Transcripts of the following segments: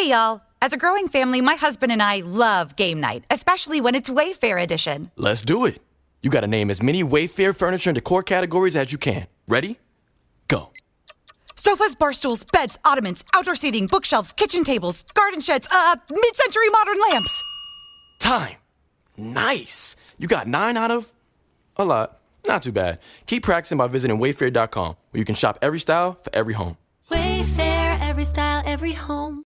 Hey, y'all. As a growing family, my husband and I love game night, especially when it's Wayfair edition. Let's do it. You gotta name as many Wayfair furniture and decor categories as you can. Ready? Go. Sofas, bar stools, beds, ottomans, outdoor seating, bookshelves, kitchen tables, garden sheds, mid-century modern lamps. Time. Nice. You got 9 out of a lot. Not too bad. Keep practicing by visiting wayfair.com, where you can shop every style for every home. Wayfair, every style, every home.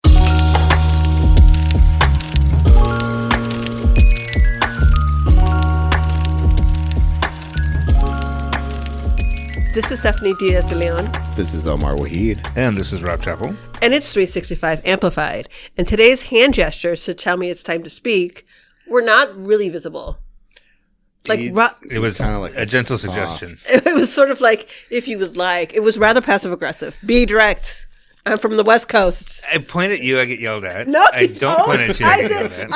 This is Stephanie Diaz de Leon. This is Omar Waheed. And this is Rob Chappell. And it's 365 Amplified. And today's hand gestures to tell me it's time to speak were not really visible. Like it was kind of like a gentle suggestion. It was sort of like, if you would like, it was rather passive aggressive. Be direct. I'm from the West Coast. I point at you, I get yelled at. No, I don't point at you, I get yelled at.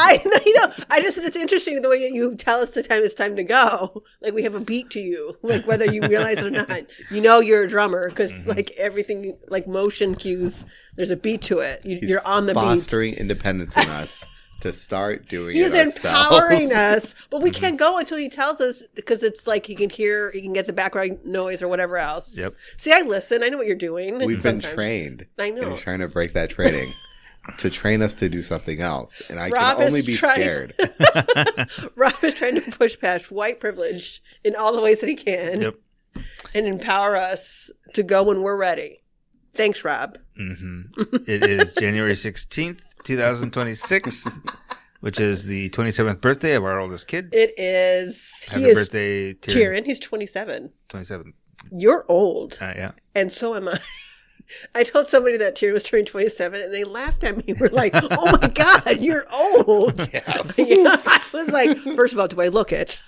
I just said it's interesting the way you tell us it's time to go. Like we have a beat to you, like whether you realize it or not. You know you're a drummer because like everything, like motion cues, there's a beat to it. You're on the beat. Fostering independence in us to start doing He's it ourselves. empowering us, but we can't go until he tells us because it's like he can get the background noise or whatever else. Yep. See, I listen. I know what you're doing. We've been trained. I know. And he's trying to break that training to train us to do something else. And I can only be scared. Rob is trying to push past white privilege in all the ways that he can. Yep. And empower us to go when we're ready. Thanks, Rob. Mm-hmm. It is January 16th, 2026, which is the 27th birthday of our oldest kid. It is. Happy birthday, Tyrion. He's 27. 27. You're old. Yeah. And so am I. I told somebody that Tyrion was turning 27, and they laughed at me. We're like, oh, my God, you're old. Yeah. I was like, first of all, do I look it?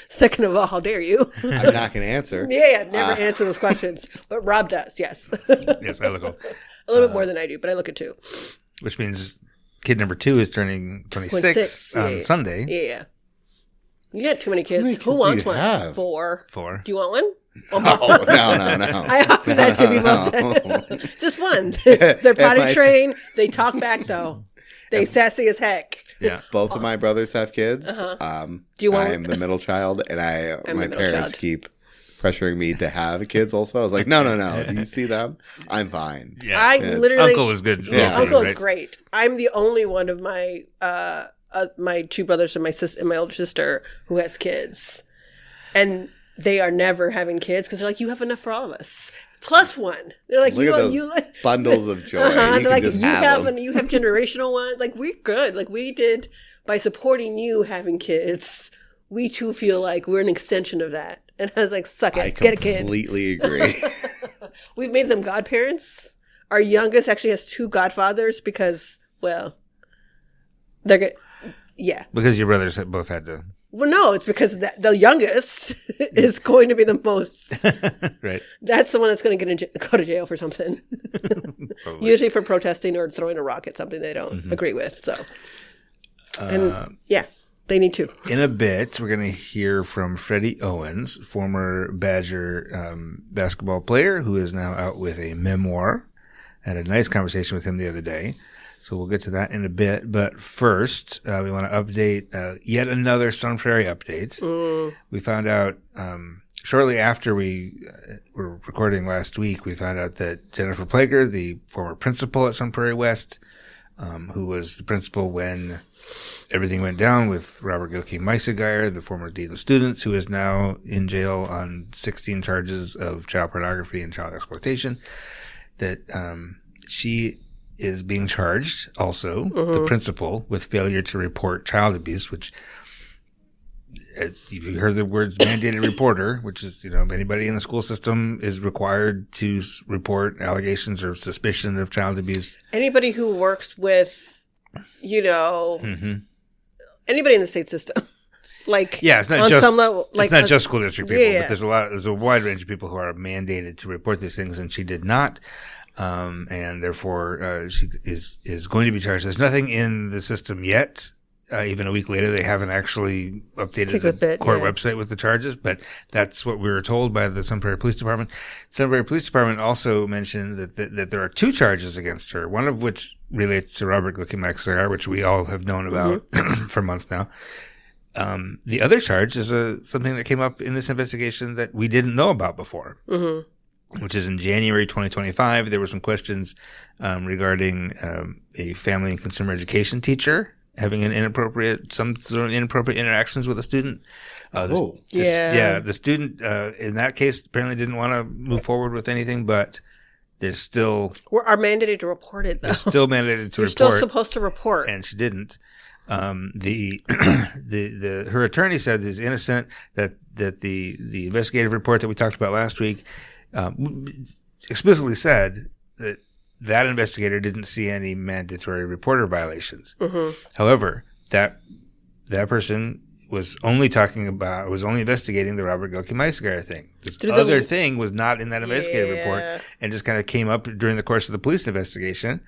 Second of all, how dare you? I'm not going to answer. Yeah, never answer those questions. But Rob does, yes. Yes, I look old. A little bit more than I do, but I look it too. Which means kid number 2 is turning 26 on Sunday. Yeah. You got too many kids. How many kids Who wants do you one? have? 4. 4. Do you want one? Oh, no. I offer that to people. Just one. They're potty trained. They talk back, though. They sassy as heck. Yeah. Both of my brothers have kids. Do you want I am the middle child, and my parents child. keep pressuring me to have kids also. I was like, no. Do you see them? I'm fine. Yeah. I literally... Uncle is good. Yeah. Uncle is great. I'm the only one of my my 2 brothers and my older sister who has kids. And they are never having kids because they're like, you have enough for all of us. Plus one. They're like, Look at those bundles of joy. They're You like, can just you have them. you have generational ones. Like, we're good. Like, we did, by supporting you having kids, we too feel like we're an extension of that. And I was like, suck it. Get a kid. I completely agree. We've made them godparents. Our youngest actually has 2 godfathers because, well, they're good. Yeah. Because your brothers both had to. Well, no, it's because the youngest is going to be the most. Right. That's the one that's going to go to jail for something. Usually for protesting or throwing a rock at something they don't agree with. So, they need to. In a bit, we're going to hear from Freddie Owens, former Badger basketball player who is now out with a memoir. I had a nice conversation with him the other day. So we'll get to that in a bit. But first, we want to update yet another Sun Prairie update. We found out shortly after we were recording last week, we found out that Jennifer Plager, the former principal at Sun Prairie West, who was the principal when everything went down with Robert Gilkey Meisegeier, the former dean of students, who is now in jail on 16 charges of child pornography and child exploitation, that she is being charged also, the principal, with failure to report child abuse, which you heard the words mandated reporter, which is, anybody in the school system is required to report allegations or suspicion of child abuse. Anybody who works with, anybody in the state system. It's not on just some level, it's not just school district people, yeah. but there's a wide range of people who are mandated to report these things, and she did not. And therefore, she is going to be charged. There's nothing in the system yet even a week later, they haven't actually updated the court website with the charges, but that's what we were told by the Sun Prairie Police Department. Sun Prairie Police Department also mentioned that there are 2 charges against her, one of which relates to Robert Glicky-Maxar, which we all have known about for months now. The other charge is something that came up in this investigation that we didn't know about before, which is in January 2025. There were some questions regarding a family and consumer education teacher having some sort of inappropriate interactions with a student. The student in that case apparently didn't want to move forward with anything, but there's still are mandated to report it. Though they're still mandated to You're report. still supposed to report, and she didn't. Her attorney said he's innocent. That the investigative report that we talked about last week explicitly said that investigator didn't see any mandatory reporter violations. However, that person was only investigating the Robert Glicky-Maxar thing. This other thing was not in that investigative report and just kind of came up during the course of the police investigation.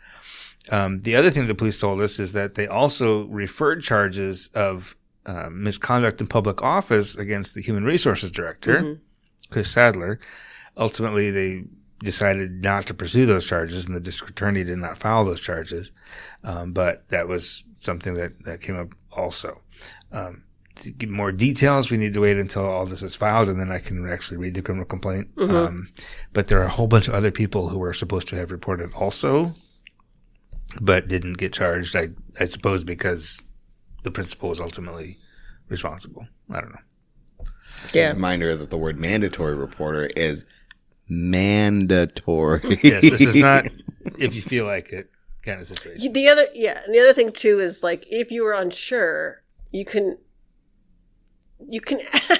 The other thing the police told us is that they also referred charges of misconduct in public office against the human resources director, Chris Sadler. Ultimately, they decided not to pursue those charges, and the district attorney did not file those charges. But that was something that came up also. To get more details, we need to wait until all this is filed, and then I can actually read the criminal complaint. But there are a whole bunch of other people who were supposed to have reported also, but didn't get charged, I suppose because the principal was ultimately responsible. I don't know. Just a reminder that the word mandatory reporter is mandatory. Yes, this is not if you feel like it kind of situation. The other thing too is like if you were unsure, you can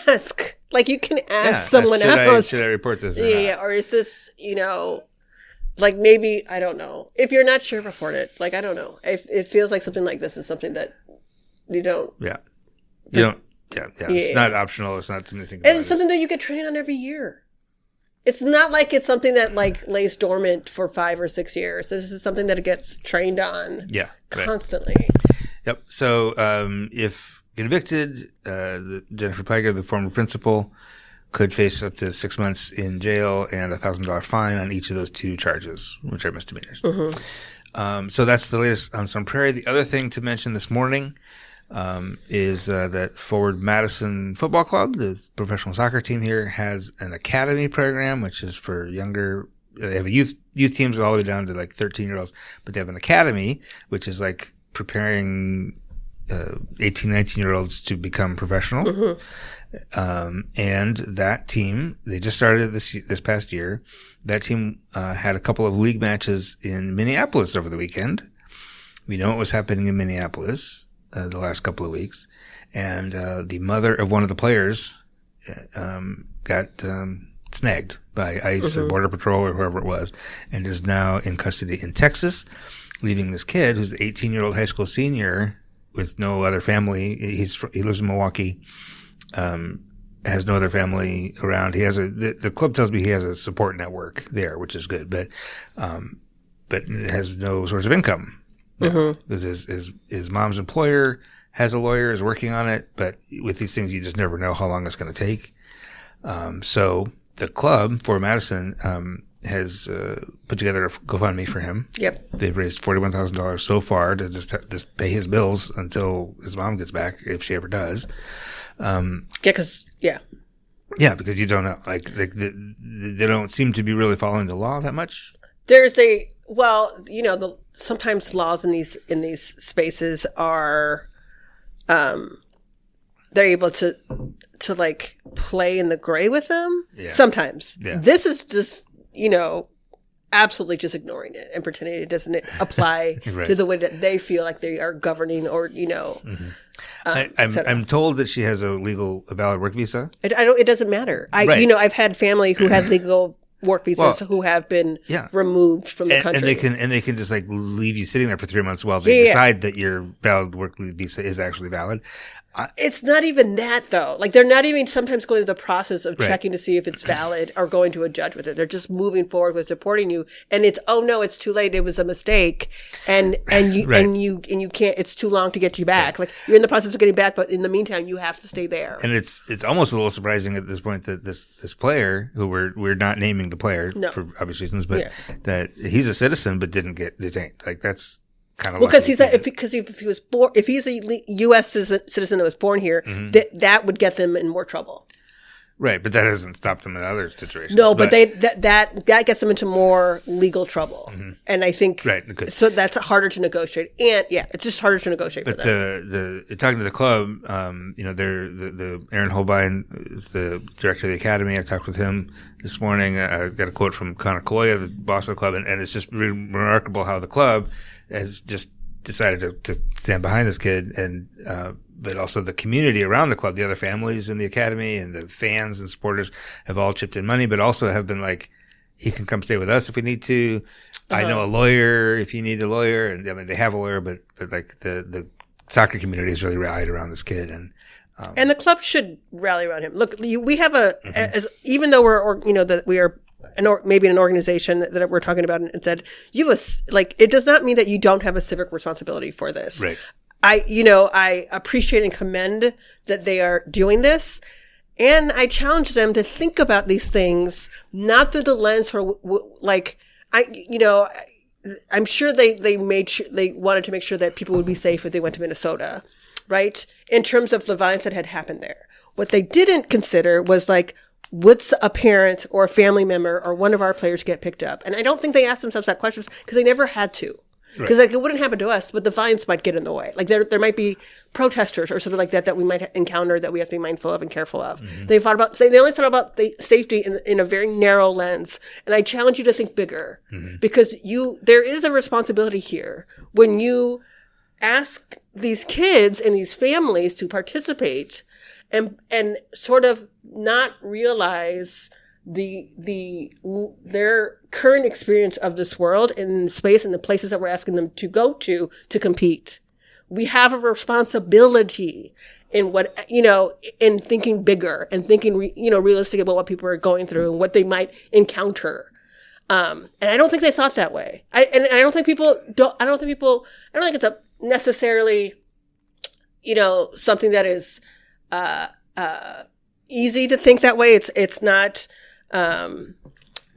ask. Like you can ask someone else. Should I report this? Or is this, like maybe, I don't know. If you're not sure, report it. Like, I don't know. It feels like something like this is something that you don't. Yeah. You don't. Yeah. It's not optional. It's not something to think about. And it's something that you get training on every year. It's not like it's something that like lays dormant for 5 or 6 years. This is something that it gets trained on constantly. Right. Yep. So if convicted, Jennifer Plager, the former principal, could face up to 6 months in jail and $1,000 fine on each of those 2 charges, which are misdemeanors. So that's the latest on Sun Prairie. The other thing to mention this morning is that Forward Madison Football Club, the professional soccer team here, has an academy program, which is for younger. They have a youth teams all the way down to like 13-year-olds, but they have an academy, which is like preparing 18, 19-year-olds to become professional. And that team, they just started this past year. That team had a couple of league matches in Minneapolis over the weekend. We know what was happening in Minneapolis the last couple of weeks. And the mother of one of the players got snagged by ICE or Border Patrol or whoever it was, and is now in custody in Texas, leaving this kid who's an 18-year-old high school senior with no other family. He lives in Milwaukee. Has no other family around. He has the club tells me he has a support network there, which is good, but has no source of income. Because his mom's employer has a lawyer, is working on it, but with these things, you just never know how long it's going to take. So the club, Forward Madison, has put together a GoFundMe for him. Yep. They've raised $41,000 so far to just pay his bills until his mom gets back, if she ever does. Because you don't know. Like they don't seem to be really following the law that much. There's sometimes laws in these spaces are, they're able to like play in the gray with them. Yeah. Sometimes. Yeah. This is just, absolutely just ignoring it and pretending it doesn't apply right. to the way that they feel like they are governing or, I'm told that she has a valid work visa. It doesn't matter. I've had family who had legal work visas who have been removed from the country. And they can just like leave you sitting there for 3 months while they decide that your valid work visa is actually valid. It's not even that, though. Like, they're not even sometimes going through the process of Right. checking to see if it's valid or going to a judge with it. They're just moving forward with deporting you, and it's, oh no, it's too late. It was a mistake, and you Right. and you can't. It's too long to get you back. Like, you're in the process of getting back, but in the meantime, you have to stay there. And it's almost a little surprising at this point that this player, who we're not naming the player No. for obvious reasons, but Yeah. that he's a citizen but didn't get detained. Like, that's kind of Well, because if he was born, if he's a U.S. citizen that was born here, that would get them in more trouble. right, but that hasn't stopped them in other situations. No, but that gets them into more legal trouble, and I think Right, okay. so that's harder to negotiate, and it's just harder to negotiate But for them. talking to the club, they're the Aaron Holbein is the director of the academy. I talked with him this morning. I got a quote from Connor Colloya, the boss of the club, and it's just remarkable how the club has just decided to stand behind this kid, and but also the community around the club, the other families in the academy, and the fans and supporters have all chipped in money, but also have been like, he can come stay with us if we need to. I know a lawyer if you need a lawyer, and I mean they have a lawyer, but like the soccer community has really rallied around this kid, and the club should rally around him. Look, we have as even though that we are maybe an organization that we're talking about, and said it does not mean that you don't have a civic responsibility for this. Right. I appreciate and commend that they are doing this, and I challenge them to think about these things not through the lens for I'm sure they wanted to make sure that people would be safe if they went to Minnesota, right? In terms of the violence that had happened there, what they didn't consider was would a parent or a family member or one of our players get picked up? And I don't think they asked themselves that question because they never had to. Because it wouldn't happen to us, but the violence might get in the way. Like there might be protesters or something like that we might encounter that we have to be mindful of and careful of. They only thought about the safety in a very narrow lens. And I challenge you to think bigger, because there is a responsibility here when you ask these kids and these families to participate and sort of not realize their current experience of this world and space and the places that we're asking them to go to compete. We have a responsibility in in thinking bigger and thinking, realistic about what people are going through and what they might encounter. And I don't think they thought that way. I don't think it's a necessarily, something that is, easy to think that way. It's not,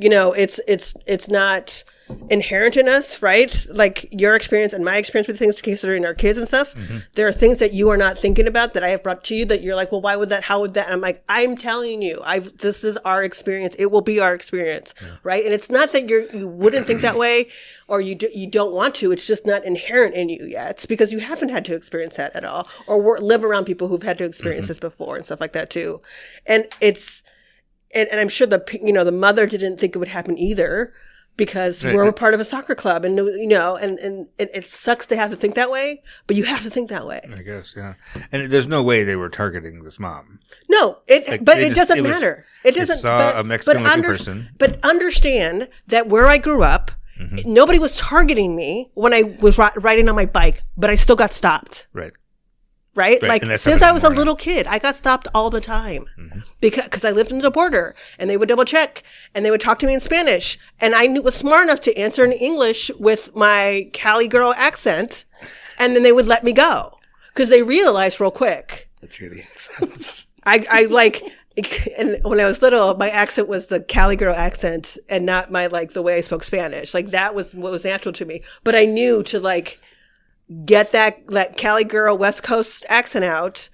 it's not inherent in us, right? Like your experience and my experience with things, considering our kids and stuff. There are things that you are not thinking about that I have brought to you that you're like, well, why would that? How would that? And I'm like, I'm telling you, this is our experience. It will be our experience, right? And it's not that you wouldn't think that way or you don't want to. It's just not inherent in you yet. It's because you haven't had to experience that at all, or live around people who've had to experience this before and stuff like that too. And and I'm sure the mother didn't think it would happen either, because we're part of a soccer club, and and it sucks to have to think that way, but you have to think that way. I guess, yeah. And there's no way they were targeting this mom. No, it doesn't matter. It doesn't. They saw a Mexican-looking person. But understand that where I grew up, nobody was targeting me when I was riding on my bike, but I still got stopped. Right. Right? Right. Like, since I was a little kid, I got stopped all the time because I lived in the border, and they would double check and they would talk to me in Spanish. And I was smart enough to answer in English with my Cali girl accent. And then they would let me go because they realized real quick. Let's hear the accent. And when I was little, my accent was the Cali girl accent and not the way I spoke Spanish. Like, that was what was natural to me. But I knew to get that Cali girl West Coast accent out,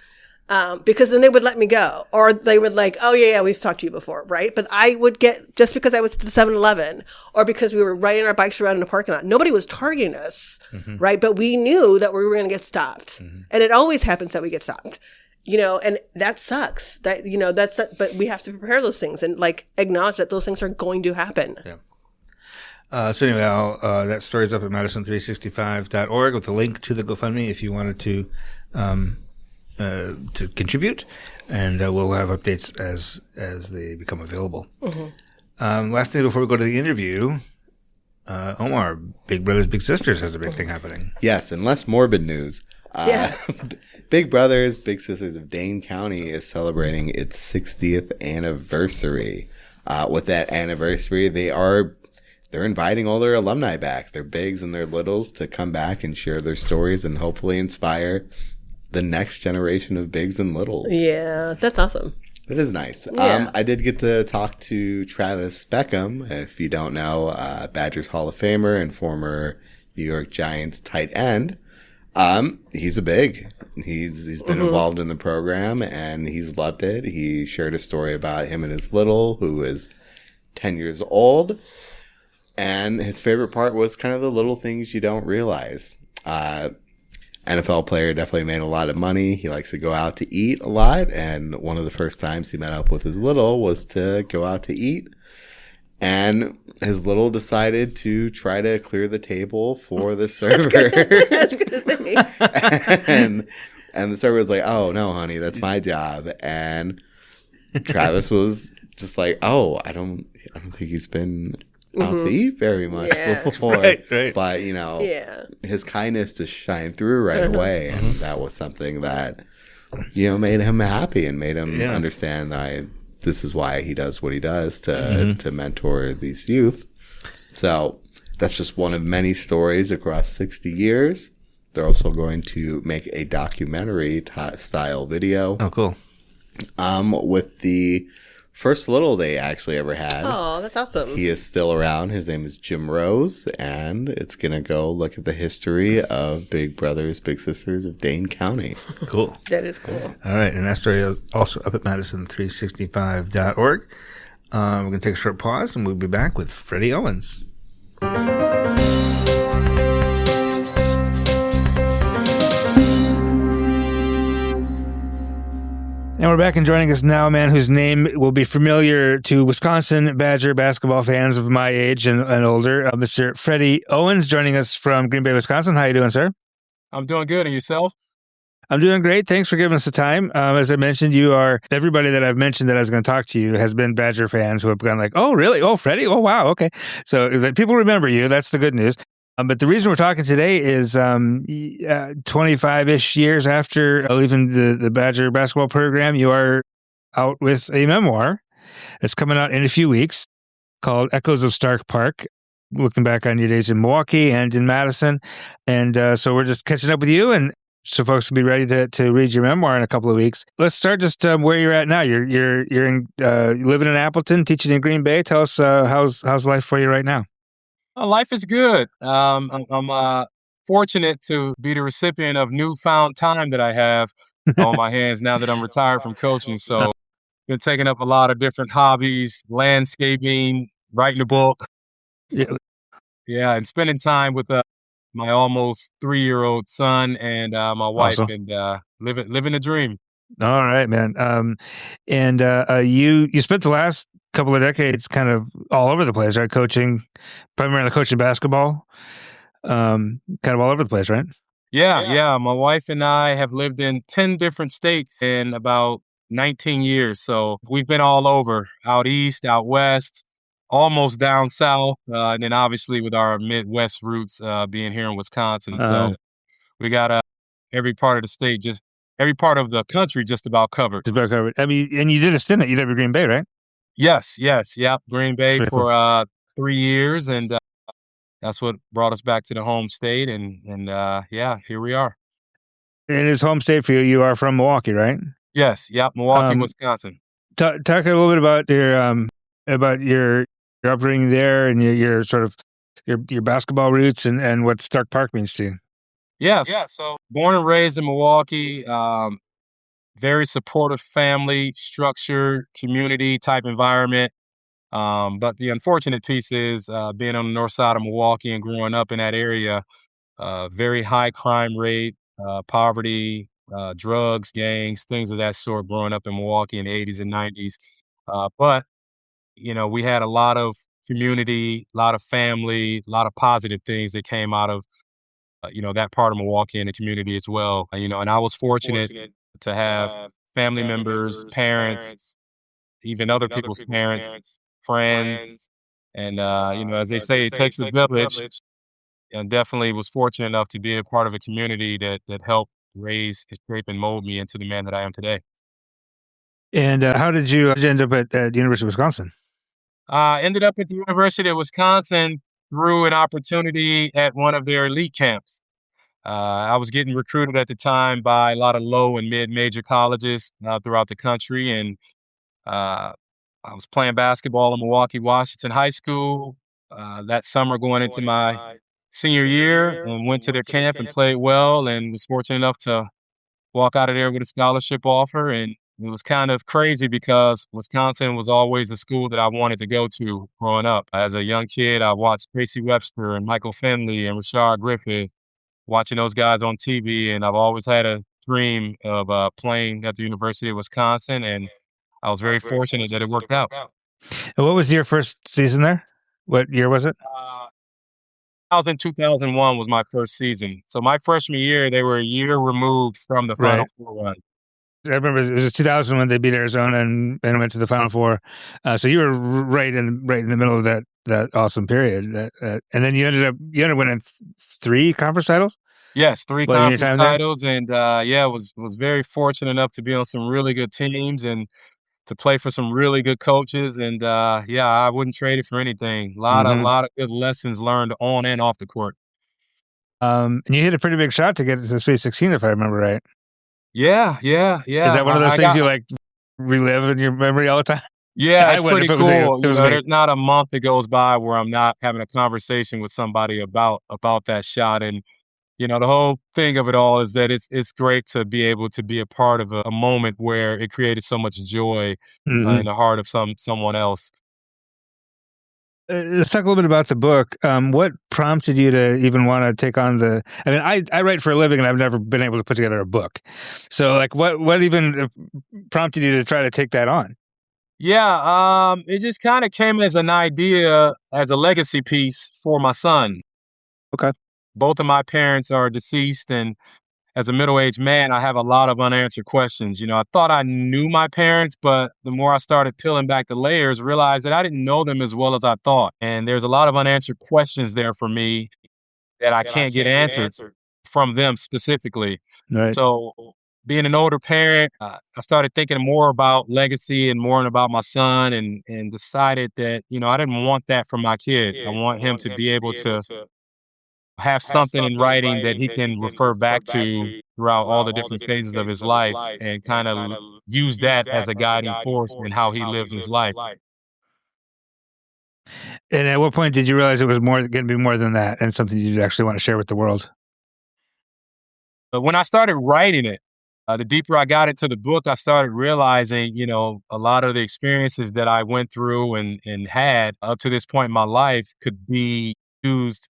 because then they would let me go, or they would oh yeah, we've talked to you before, right? But I would get, just because I was at the 7-Eleven or because we were riding our bikes around in the parking lot, nobody was targeting us, right? But we knew that we were going to get stopped, and it always happens that we get stopped, and that sucks. But we have to prepare those things and acknowledge that those things are going to happen. Yeah. So anyway, that story's up at Madison365.org with a link to the GoFundMe if you wanted to contribute, and we'll have updates as they become available. Last thing before we go to the interview, Omar, Big Brothers Big Sisters has a big thing happening. Yes, and less morbid news. Yeah. Big Brothers Big Sisters of Dane County is celebrating its 60th anniversary. With that anniversary, they're inviting all their alumni back, their bigs and their littles, to come back and share their stories and hopefully inspire the next generation of bigs and littles. Yeah, that's awesome. It is nice. Yeah. I did get to talk to Travis Beckham. If you don't know, Badgers Hall of Famer and former New York Giants tight end. He's a big. He's been involved in the program and he's loved it. He shared a story about him and his little, who is 10 years old. And his favorite part was kind of the little things you don't realize. NFL player, definitely made a lot of money. He likes to go out to eat a lot. And one of the first times he met up with his little was to go out to eat. And his little decided to try to clear the table for the server. I was gonna say. and the server was like, "Oh no, honey, that's my job." And Travis was just like, "Oh, I don't think he's been out to eat very much before." Right. But his kindness to shine through right away, and that was something that made him happy and made him understand that this is why he does what he does to mentor these youth. So that's just one of many stories across 60 years. They're also going to make a documentary style video. Oh, cool. With the first little they actually ever had. Oh, that's awesome. He is still around. His name is Jim Rose, and it's going to go look at the history of Big Brothers, Big Sisters of Dane County. Cool. That is cool. All right. And that story is also up at madison365.org. We're going to take a short pause, and we'll be back with Freddie Owens. And we're back, and joining us now, a man whose name will be familiar to Wisconsin Badger basketball fans of my age and older, Mr. Freddie Owens, joining us from Green Bay, Wisconsin. How are you doing, sir? I'm doing good. And yourself? I'm doing great. Thanks for giving us the time. As I mentioned, everybody that I've mentioned that I was going to talk to you has been Badger fans who have gone like, "Oh, really? Oh, Freddie? Oh, wow. Okay." So people remember you. That's the good news. But the reason we're talking today is 25-ish years after leaving the Badger basketball program, you are out with a memoir that's coming out in a few weeks called Echoes of Stark Park, looking back on your days in Milwaukee and in Madison. And so we're just catching up with you, and so folks can be ready to read your memoir in a couple of weeks. Let's start just where you're at now. You're in, living in Appleton, teaching in Green Bay. Tell us how's life for you right now? Life is good. I'm fortunate to be the recipient of newfound time that I have on my hands now that I'm retired from coaching. So been taking up a lot of different hobbies, landscaping, writing a book. Yeah, and spending time with my almost 3-year-old son and my wife, awesome. And living the dream. All right, man. And you spent the last couple of decades kind of all over the place, right? Primarily coaching basketball, kind of all over the place, right? Yeah. My wife and I have lived in 10 different states in about 19 years. So we've been all over, out east, out west, almost down south. And then obviously with our Midwest roots being here in Wisconsin. So we got every part of the state, just every part of the country just about covered. Just about covered. I mean, and you did a stint at UW Green Bay, right? Yes. Yep. Green Bay for 3 years. And that's what brought us back to the home state. And here we are. And it's home state for you. You are from Milwaukee, right? Yes. Yep. Milwaukee, Wisconsin. Talk a little bit about your upbringing there and your sort of your basketball roots and what Stark Park means to you. Yes. Yeah. So born and raised in Milwaukee, very supportive family, structured community type environment. But the unfortunate piece is being on the north side of Milwaukee and growing up in that area, very high crime rate, poverty, drugs, gangs, things of that sort growing up in Milwaukee in the 80s and 90s. But, we had a lot of community, a lot of family, a lot of positive things that came out of, that part of Milwaukee and the community as well. And I was fortunate to have family members, parents, even other people's parents, friends. And, as they say, it takes a village. And definitely was fortunate enough to be a part of a community that helped raise, shape, and mold me into the man that I am today. And how'd you end up at the University of Wisconsin? Ended up at the University of Wisconsin through an opportunity at one of their elite camps. I was getting recruited at the time by a lot of low and mid-major colleges throughout the country, and I was playing basketball in Milwaukee, Washington High School that summer going into my senior year, and went to their camp and played well, and was fortunate enough to walk out of there with a scholarship offer. And it was kind of crazy because Wisconsin was always a school that I wanted to go to growing up. As a young kid, I watched Tracy Webster and Michael Finley and Rashard Griffith, watching those guys on TV, and I've always had a dream of playing at the University of Wisconsin, and I was very fortunate that it worked out. And what was your first season there? What year was it? 2001 was my first season. So my freshman year, they were a year removed from the Final Four run. I remember it was 2000 when they beat Arizona and went to the Final Four. So you were right in the middle of that awesome period. And then you ended up winning 3 conference titles. Yes, 3 conference titles, and was very fortunate enough to be on some really good teams and to play for some really good coaches. And I wouldn't trade it for anything. A lot of good lessons learned on and off the court. And you hit a pretty big shot to get to the Sweet 16, if I remember right. Yeah. Is that one of those things you like relive in your memory all the time? Yeah, it's pretty cool. There's not a month that goes by where I'm not having a conversation with somebody about that shot. And the whole thing of it all is that it's great to be able to be a part of a moment where it created so much joy in the heart of someone else. Let's talk a little bit about the book. What prompted you to even want to take on I write for a living and I've never been able to put together a book. So what even prompted you to try to take that on? Yeah, it just kind of came as an idea, as a legacy piece for my son. Okay. Both of my parents are deceased, and as a middle-aged man, I have a lot of unanswered questions. I thought I knew my parents, but the more I started peeling back the layers, realized that I didn't know them as well as I thought. And there's a lot of unanswered questions there for me that I can't get answered from them specifically. Right. So being an older parent, I started thinking more about legacy and more about my son, and decided that, I didn't want that for my kid. I want him to be able to have something in writing that he can refer back to throughout all the different phases of his life, and kind of use that as a guiding force in how he lives his life. And at what point did you realize it was going to be more than that, and something you'd actually want to share with the world? But when I started writing it, the deeper I got into the book, I started realizing, a lot of the experiences that I went through and had up to this point in my life could be used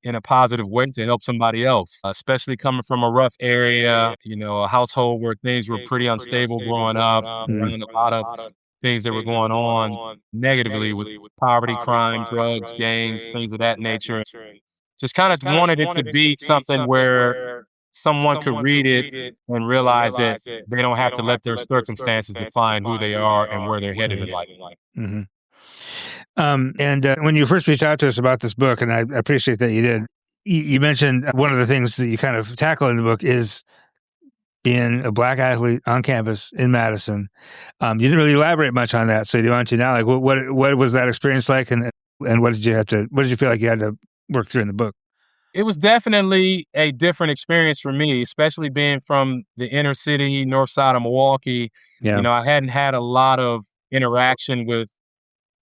in a positive way to help somebody else, especially coming from a rough area, a household where things were pretty unstable growing up, around a lot of things that were going on negatively with poverty, crime, drugs, gangs, things of that nature. Just kind of wanted it to be something where someone could read it and realize that they don't have to let their circumstances define who they are and where they're headed in life. Mm-hmm. And when you first reached out to us about this book, and I appreciate that you did, you mentioned one of the things that you kind of tackle in the book is being a Black athlete on campus in Madison. You didn't really elaborate much on that, so you want to now. Like, what was that experience like, and what did you feel like you had to work through in the book? It was definitely a different experience for me, especially being from the inner city, north side of Milwaukee. Yeah. I hadn't had a lot of interaction with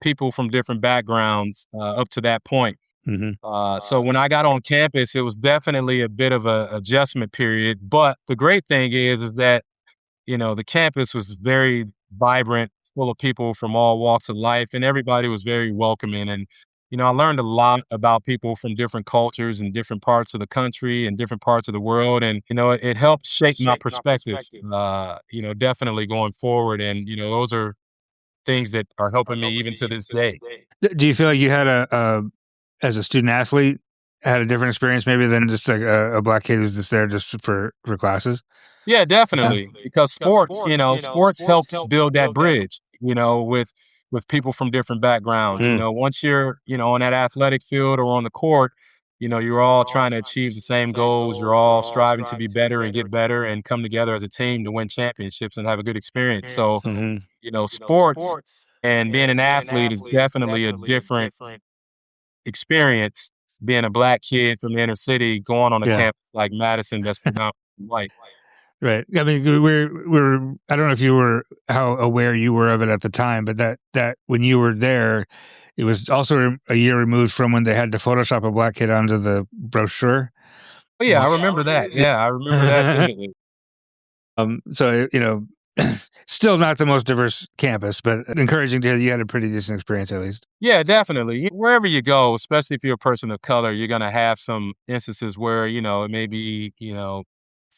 people from different backgrounds up to that point. Mm-hmm. So when I got on campus, it was definitely a bit of an adjustment period. But the great thing is that, the campus was very vibrant, full of people from all walks of life, and everybody was very welcoming. And, I learned a lot about people from different cultures and different parts of the country and different parts of the world. And, it helped shape my perspective, definitely going forward. And, those are things that are helping me even to this day. Do you feel like you had as a student athlete, had a different experience maybe than just like a Black kid who's just there just for classes? Yeah, definitely. Because sports helps build that bridge, with people from different backgrounds. Once you're, on that athletic field or on the court, you're all trying to achieve the same goals. You're all striving to be better and get better and come together as a team to win championships and have a good experience. So, sports and being an athlete is definitely a different experience. Being a black kid from the inner city going on a campus like Madison that's predominantly white. Right. I mean, we're. I don't know if you were how aware you were of it at the time, but that when you were there, it was also a year removed from when they had to Photoshop a black kid onto the brochure. Oh yeah, I remember that. Yeah, I remember that vividly. So still not the most diverse campus, but encouraging to hear you had a pretty decent experience at least. Yeah, definitely. Wherever you go, especially if you're a person of color, you're gonna have some instances where it may be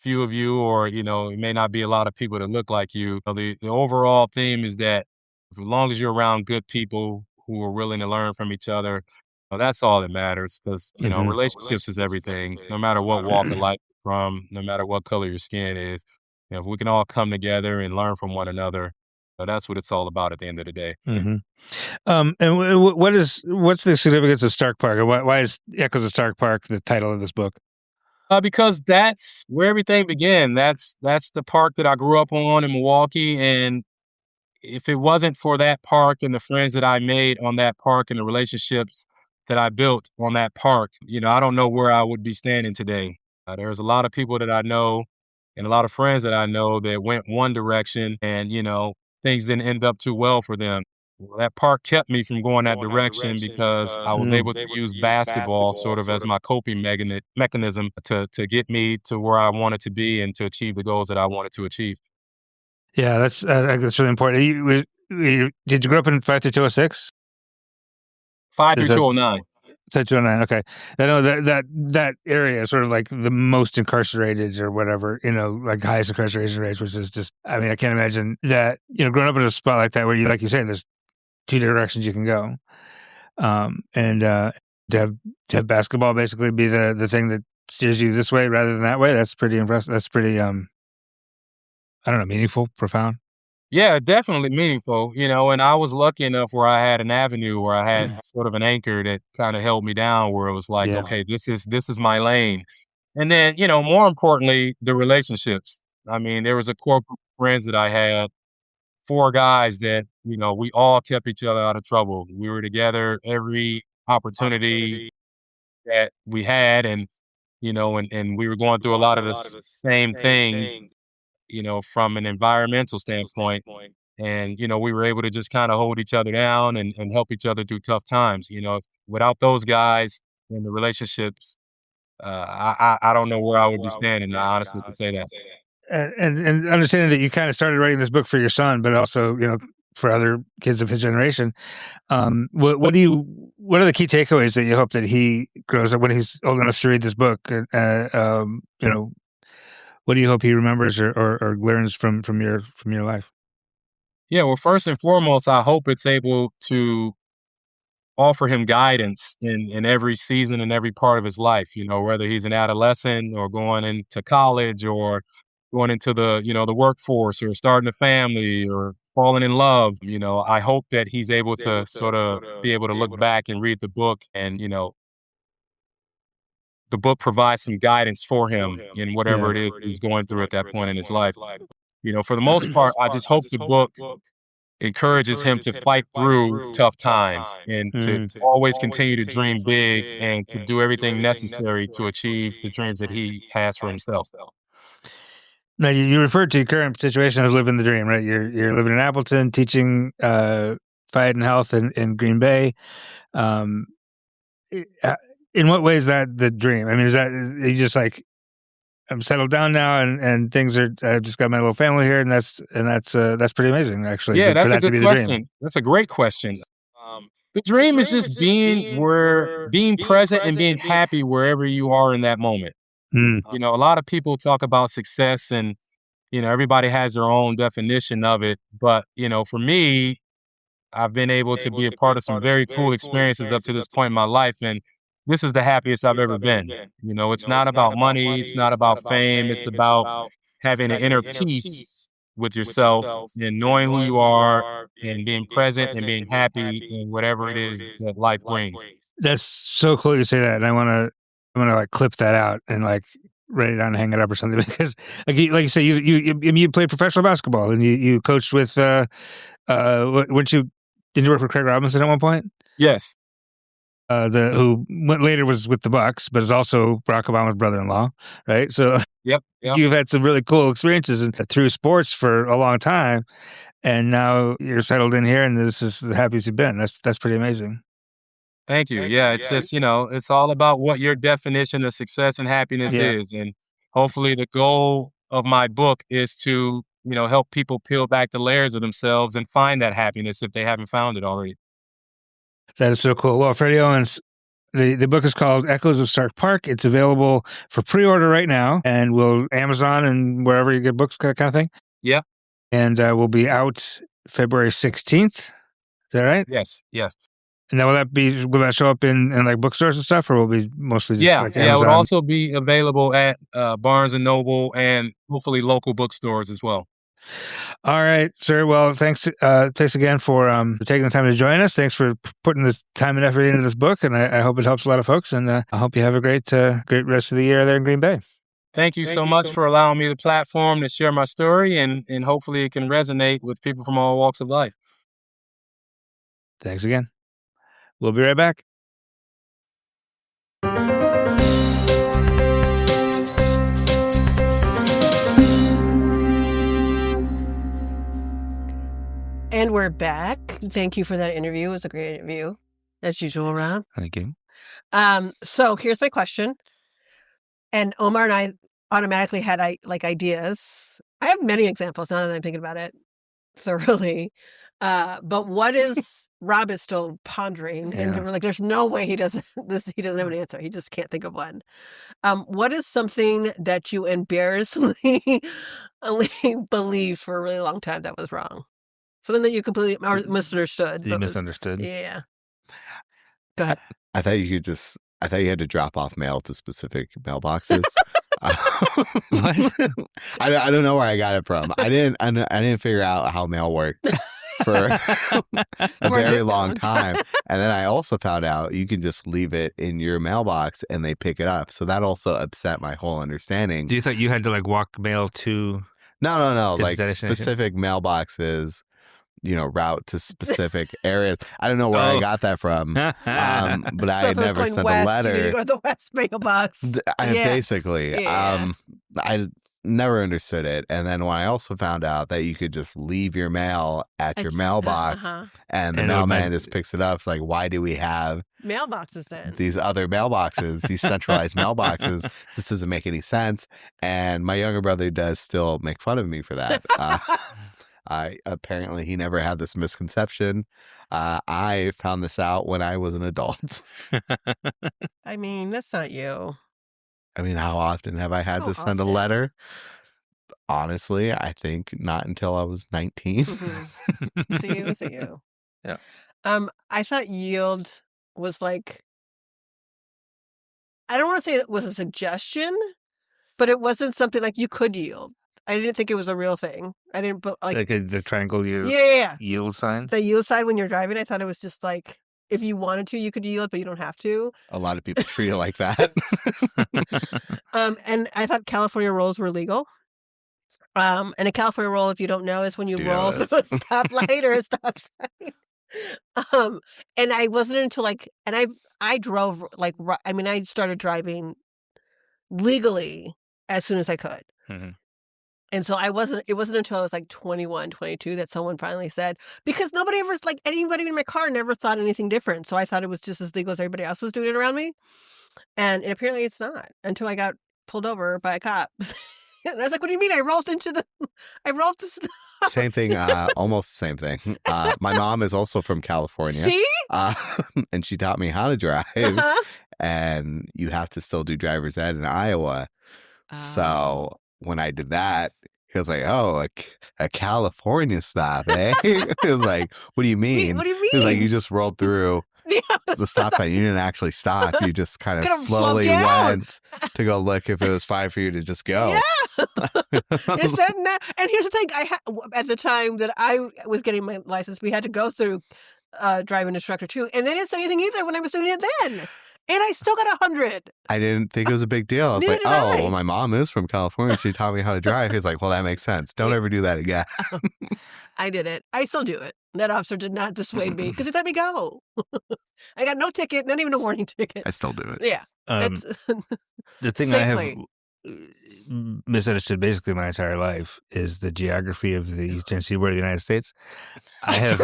few of you, or it may not be a lot of people that look like you. The overall theme is that as long as you're around good people who are willing to learn from each other, that's all that matters. Because relationships is everything. No matter what walk of life you're from, no matter what color your skin is, if we can all come together and learn from one another, that's what it's all about at the end of the day. And what's the significance of Stark Park? Or why is Echoes of Stark Park the title of this book? Because that's where everything began. That's the park that I grew up on in Milwaukee. And if it wasn't for that park and the friends that I made on that park and the relationships that I built on that park, I don't know where I would be standing today. There's a lot of people that I know and a lot of friends that I know that went one direction and, things didn't end up too well for them. Well, that park kept me from going that direction because I was able to use basketball sort of as my coping mechanism to get me to where I wanted to be and to achieve the goals that I wanted to achieve. Yeah, that's really important. Did you grow up in 53206? 53209. 209. Okay, I know that area is sort of like the most incarcerated or whatever, like highest incarceration rates, which is just. I mean, I can't imagine that. Growing up in a spot like that where you, like you say, there's two directions you can go, and to have basketball basically be the thing that steers you this way rather than that way. That's pretty impressive. That's pretty I don't know, meaningful, profound. Yeah, definitely meaningful, and I was lucky enough where I had an avenue where I had sort of an anchor that kind of held me down where it was like, okay, this is my lane. And then, more importantly, the relationships. I mean, there was a core group of friends that I had, 4 guys that, we all kept each other out of trouble. We were together every opportunity that we had and, and we were going through a lot of the same things, from an environmental standpoint. And, we were able to just kind of hold each other down and help each other through tough times. Without those guys and the relationships, I don't know where I would be standing. I honestly could say that. And understanding that you kind of started writing this book for your son, but also, for other kids of his generation. What are the key takeaways that you hope that he grows up when he's old enough to read this book? What do you hope he remembers or learns from your life? Yeah, well, first and foremost, I hope it's able to offer him guidance in every season and every part of his life, whether he's an adolescent or going into college or going into the workforce or starting a family or falling in love. I hope that he's able to sort of be able to look back and read the book and, the book provides some guidance for him in whatever it is he's going through at that point in his life. For the most part, I just hope the book encourages him to fight through tough times and to always continue to dream big and to do everything necessary to achieve the dreams that he has for himself. Now, you referred to your current situation as living the dream, right? You're living in Appleton, teaching fight and health in Green Bay. In what way is that the dream? I mean, are you just like, I'm settled down now and things are, I've just got my little family here and that's pretty amazing, actually. Yeah, that's a good question. That's a great question. The dream is just being present and being happy wherever you are in that moment. A lot of people talk about success and, everybody has their own definition of it. But, for me, I've been able to be a part of some very cool experiences up to this point in my life. And this is the happiest I've ever been. It's not about money. It's not about fame. It's about having an inner peace with yourself and knowing who you are and being present and being happy in whatever it is that life brings. That's so cool you say that. And I want to I'm gonna like clip that out and like write it down and hang it up or something because like you say you played professional basketball and you coached with didn't you work for Craig Robinson at one point? Yes. Who went later was with the Bucks, but is also Barack Obama's brother-in-law, right? So Yep. you've had some really cool experiences through sports for a long time, and now you're settled in here, and this is the happiest you've been. That's pretty amazing. Thank you. Yeah, it's just, it's all about what your definition of success and happiness Yeah. is. And hopefully the goal of my book is to, help people peel back the layers of themselves and find that happiness if they haven't found it already. That is so cool. Well, Freddie Owens, the book is called Echoes of Stark Park. It's available for pre-order right now, and will Amazon and wherever you get books, kind of thing. Yeah. And will be out February 16th. Is that right? Yes. And then will that show up in like bookstores and stuff, or will it be mostly just like It Amazon? will also be available at Barnes & Noble and hopefully local bookstores as well. All right, sir. Well, thanks again for taking the time to join us. Thanks for putting this time and effort into this book, and I hope it helps a lot of folks. And I hope you have a great rest of the year there in Green Bay. Thank you so much for allowing me the platform to share my story, and hopefully it can resonate with people from all walks of life. Thanks again. We'll be right back. And we're back. Thank you for that interview. It was a great interview, as usual, Rob. Thank you. So here's my question. And Omar and I automatically had ideas. I have many examples now that I'm thinking about it thoroughly. But what is Rob is still pondering, and we're like, there's no way he doesn't have an answer. He just can't think of one. What is something that you embarrassingly believed for a really long time that was wrong? Something that you completely misunderstood. You misunderstood. Yeah. Go ahead. I thought you had to drop off mail to specific mailboxes. What? I don't know where I got it from. I didn't figure out how mail worked for a very long time. And then I also found out you can just leave it in your mailbox and they pick it up. So that also upset my whole understanding. Do you think you had to like walk mail to? No. His Like destination? specific mailboxes, route to specific areas. I don't know where I got that from. But I had never sent a letter. You need to go to the West mailbox. Basically, Yeah. I never understood it. And then when I also found out that you could just leave your mail at your mailbox and the mailman just picks it up, it's like, why do we have Mailboxes then? these other mailboxes, these centralized mailboxes? This doesn't make any sense. And my younger brother does still make fun of me for that. Apparently he never had this misconception. I found this out when I was an adult. I mean, that's not you. I mean, how often have I had to send a letter? Honestly, I think not until I was 19. Mm-hmm. See you. Yeah. I thought yield was like, I don't want to say it was a suggestion, but it wasn't something like you could yield. I didn't think it was a real thing. I didn't, but like the triangle yield. Yeah. Yield sign. The yield sign when you're driving, I thought it was just like, if you wanted to, you could yield, but you don't have to. A lot of people treat it like that. And I thought California rolls were legal. And a California roll, if you don't know, is when you roll through a stoplight or a stop sign. And I wasn't until I drove I started driving legally as soon as I could. Mm-hmm. And so it wasn't until I was like 21, 22 that someone finally said, because anybody in my car never thought anything different. So I thought it was just as legal as everybody else was doing it around me. And apparently it's not, until I got pulled over by a cop. And I was like, what do you mean? I rolled to stop. Same thing, almost the same thing. My mom is also from California. See? And she taught me how to drive. And you have to still do driver's ed in Iowa. So when I did that, he was like, oh, a California stop, eh? It was like, what do you mean? What do you mean? He was like, you just rolled through the stop sign. You didn't actually stop. You just kind of slowly went to go look if it was fine for you to just go. Yeah. It said that. And here's the thing. At the time that I was getting my license, we had to go through driving instructor too. And they didn't say anything either when I was doing it then. And I still got 100. I didn't think it was a big deal. I was Neither like, did I. well, my mom is from California. She taught me how to drive. He's like, well, that makes sense. Don't ever do that again. I did it. I still do it. That officer did not dissuade me because he let me go. I got no ticket, not even a warning ticket. I still do it. Yeah. The thing Safely. I have misunderstood basically my entire life is the geography of the Eastern Seaboard of the United States. I have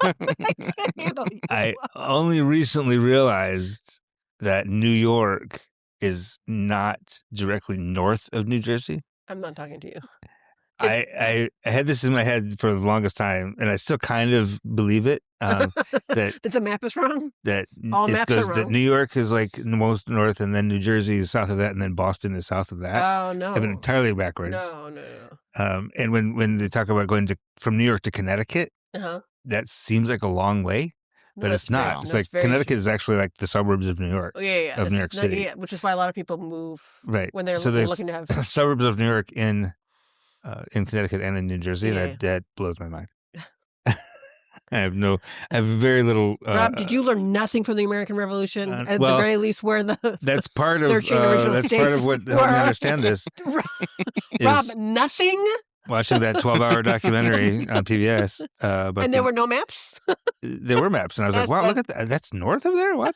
I can't handle you. I only recently realized that New York is not directly north of New Jersey. I'm not talking to you. I had this in my head for the longest time, and I still kind of believe it. That the map is wrong? that All it maps are goes that wrong. New York is like the most north, and then New Jersey is south of that, and then Boston is south of that. Oh, no. I have it entirely backwards. No. And when they talk about going from New York to Connecticut, Uh-huh. that seems like a long way, No, but that's it's not. very- It's no, like very Connecticut true. is actually like the suburbs of New York. Oh, yeah. Of New That's- York City. Yeah, which is why a lot of people move Right. when they're So there's looking to have. suburbs of New York in Connecticut and in New Jersey. Yeah. That blows my mind. I have very little. Rob, did you learn nothing from the American Revolution? At well, the very least, where the That's part of 13 original that's part of states what helped me were. understand this. Rob, is nothing? watching that 12-hour documentary on PBS. But And there were no maps? there were maps, and I was like, That's- "Wow, look at that! That's north of there. What?"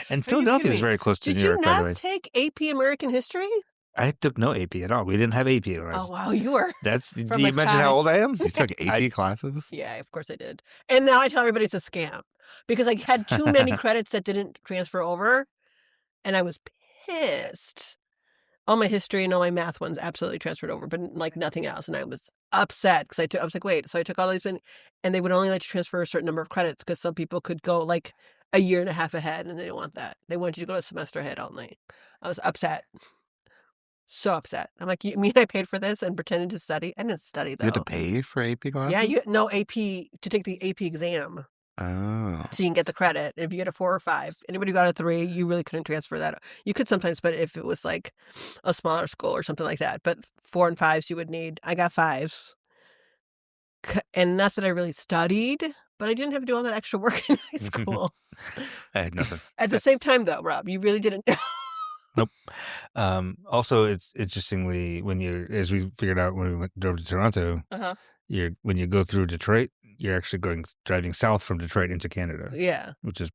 And Philadelphia kidding is me? very close to Did New you York, by the way. not take AP American History? I took no AP at all. We didn't have AP when I was. Oh, wow, you were. That's. Do from you a imagine how child. old I am? You took AP classes? Yeah, of course I did. And now I tell everybody it's a scam because I had too many credits that didn't transfer over, and I was pissed. All my history and all my math ones absolutely transferred over, but like nothing else. And I was upset because I was like, wait. So I took all these, and they would only let you transfer a certain number of credits because some people could go like a year and a half ahead, and they didn't want that. They wanted you to go a semester ahead only. I was upset. So upset. I'm like, you mean I paid for this and pretended to study? I didn't study though. You had to pay for AP classes? Yeah, no AP to take the AP exam. Oh. So you can get the credit. And if you get a 4 or 5, anybody who got a 3, you really couldn't transfer that. You could sometimes, but if it was like a smaller school or something like that. But 4 and 5s you would need. I got 5s. And not that I really studied, but I didn't have to do all that extra work in high school. I had nothing. At the same time, though, Rob, you really didn't. Nope. Also, it's interestingly as we figured out when we drove to Toronto, Uh-huh. when you go through Detroit, you're actually driving south from Detroit into Canada, Yeah. which is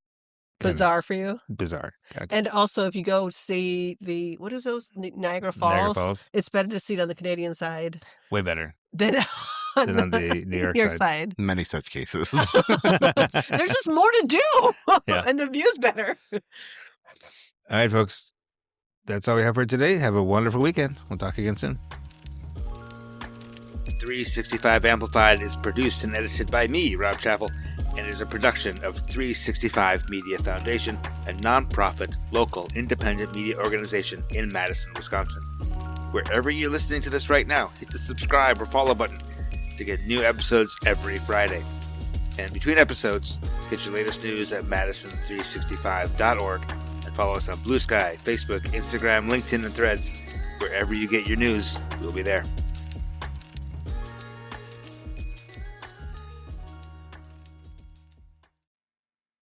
kinda Bizarre for you. bizarre. And also, if you go see what is those? Niagara Falls? Niagara Falls, It's better to see it on the Canadian side way better than than on the New York side. side. Many such cases. There's just more to do. Yeah. And the view's better. All right, folks. That's all we have for today. Have a wonderful weekend. We'll talk again soon. 365 Amplified is produced and edited by me, Rob Chappell, and is a production of 365 Media Foundation, a nonprofit, local, independent media organization in Madison, Wisconsin. Wherever you're listening to this right now, hit the subscribe or follow button to get new episodes every Friday. And between episodes, get your latest news at madison365.org and follow us on Blue Sky, Facebook, Instagram, LinkedIn, and Threads. Wherever you get your news, we'll be there.